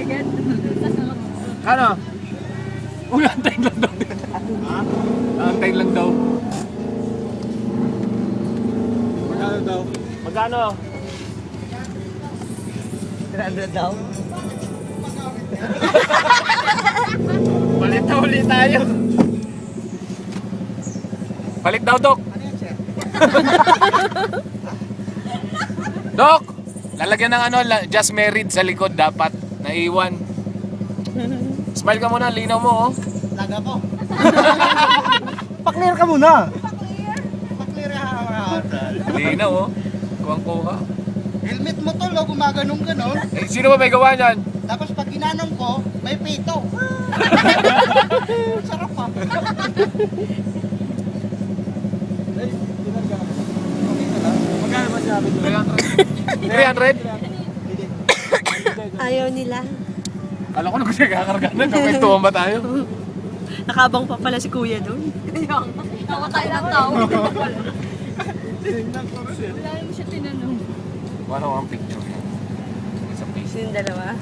agad. Ano? Uy, antayin lang daw. Ha? Antayin lang daw. Magkano daw? Magkano? 300 daw. Palit na ulit tayo. Palit daw, Dok. Dok! Lalagyan ng ano, just married sa likod dapat. Naiwan. Smile ka muna, linaw mo, oh. Laga po. Pa-clear ka muna. Pa-clear ha. Linaw, oh. Kuwang-kuha. Helmet mo tol, gumaganong ganon. Eh, sino ba may gawa niyan? Tapos pag ginanong ko, may pito. Sarap pa. Magkano ba sinabi ko? 300? Ayaw nila. Kala ko na kasi kakarga na. Kapagtuwan ba tayo? Nakabang pa pala si kuya doon. Nakatay ng tao. Wala mo siya tinanong. Wala ko ang picture. Sa face. Yung dalawa.